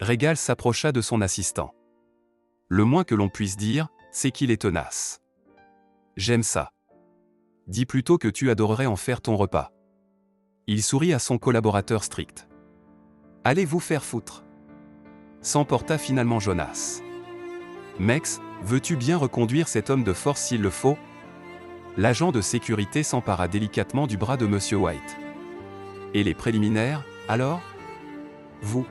Régal s'approcha de son assistant. Le moins que l'on puisse dire, c'est qu'il est tenace. J'aime ça. Dis plutôt que tu adorerais en faire ton repas. Il sourit à son collaborateur strict. Allez vous faire foutre. S'emporta finalement Jonas. Mex, veux-tu bien reconduire cet homme de force s'il le faut? L'agent de sécurité s'empara délicatement du bras de Monsieur White. Et les préliminaires, alors? Vous?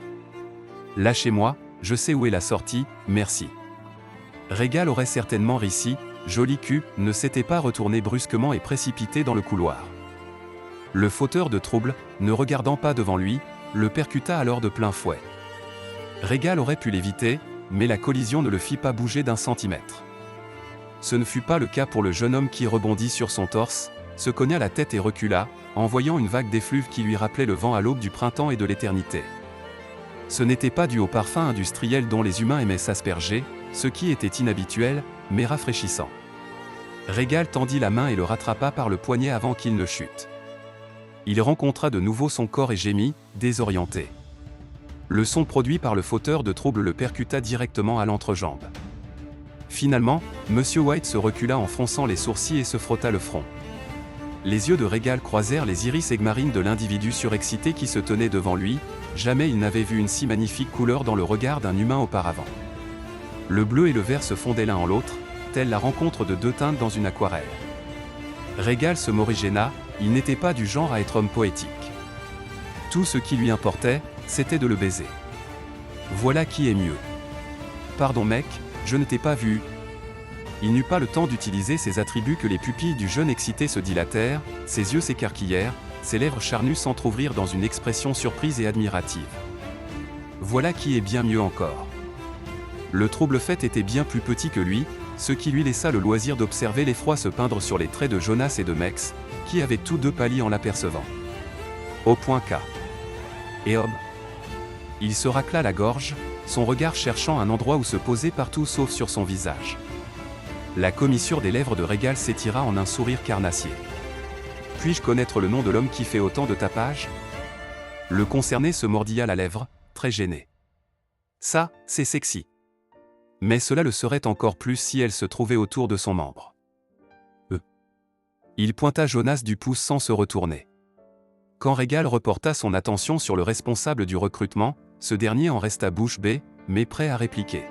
Lâchez-moi, je sais où est la sortie, merci. Régal aurait certainement ri si, joli cul, ne s'était pas retourné brusquement et précipité dans le couloir. Le fauteur de trouble, ne regardant pas devant lui, le percuta alors de plein fouet. Régal aurait pu l'éviter, mais la collision ne le fit pas bouger d'un centimètre. Ce ne fut pas le cas pour le jeune homme qui rebondit sur son torse, se cogna la tête et recula, envoyant une vague d'effluve qui lui rappelait le vent à l'aube du printemps et de l'éternité. Ce n'était pas dû au parfum industriel dont les humains aimaient s'asperger, ce qui était inhabituel, mais rafraîchissant. Régal tendit la main et le rattrapa par le poignet avant qu'il ne chute. Il rencontra de nouveau son corps et gémit, désorienté. Le son produit par le fauteur de trouble le percuta directement à l'entrejambe. Finalement, Monsieur White se recula en fronçant les sourcils et se frotta le front. Les yeux de Régal croisèrent les iris aigmarines de l'individu surexcité qui se tenait devant lui, jamais il n'avait vu une si magnifique couleur dans le regard d'un humain auparavant. Le bleu et le vert se fondaient l'un en l'autre, telle la rencontre de deux teintes dans une aquarelle. Régal se morigéna, il n'était pas du genre à être homme poétique. Tout ce qui lui importait, c'était de le baiser. Voilà qui est mieux. Pardon mec, je ne t'ai pas vu. Il n'eut pas le temps d'utiliser ces attributs que les pupilles du jeune excité se dilatèrent, ses yeux s'écarquillèrent, ses lèvres charnues s'entr'ouvrirent dans une expression surprise et admirative. Voilà qui est bien mieux encore. Le trouble-fête était bien plus petit que lui, ce qui lui laissa le loisir d'observer l'effroi se peindre sur les traits de Jonas et de Mex, qui avaient tous deux pâli en l'apercevant. Au point K. Et homme. Il se racla la gorge, son regard cherchant un endroit où se poser partout sauf sur son visage. La commissure des lèvres de Régal s'étira en un sourire carnassier. Puis-je connaître le nom de l'homme qui fait autant de tapage? Le concerné se mordilla la lèvre, très gêné. Ça, c'est sexy. Mais cela le serait encore plus si elle se trouvait autour de son membre. Il pointa Jonas du pouce sans se retourner. Quand Régal reporta son attention sur le responsable du recrutement, ce dernier en resta bouche bée, mais prêt à répliquer.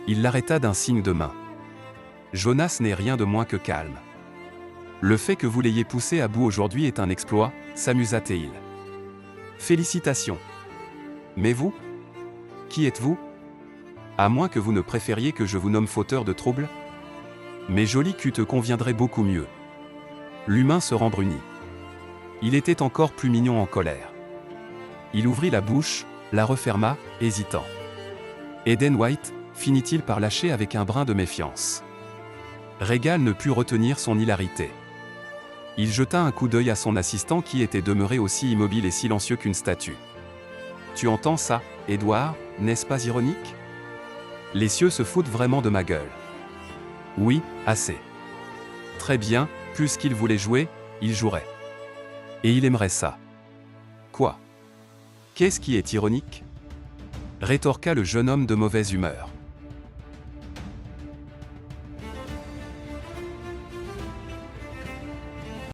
Il l'arrêta d'un signe de main. Jonas n'est rien de moins que calme. Le fait que vous l'ayez poussé à bout aujourd'hui est un exploit, s'amusa-t-il. Félicitations. Mais vous? Qui êtes-vous? À moins que vous ne préfériez que je vous nomme fauteur de trouble? Mais joli cul te conviendrait beaucoup mieux. L'humain se rembrunit. Il était encore plus mignon en colère. Il ouvrit la bouche, la referma, hésitant. Eden White, finit-il par lâcher avec un brin de méfiance. Régal ne put retenir son hilarité. Il jeta un coup d'œil à son assistant qui était demeuré aussi immobile et silencieux qu'une statue. Tu entends ça, Édouard, n'est-ce pas ironique? Les cieux se foutent vraiment de ma gueule. Oui, assez. Très bien, puisqu'il voulait jouer, il jouerait. Et il aimerait ça. Quoi? Qu'est-ce qui est ironique? Rétorqua le jeune homme de mauvaise humeur.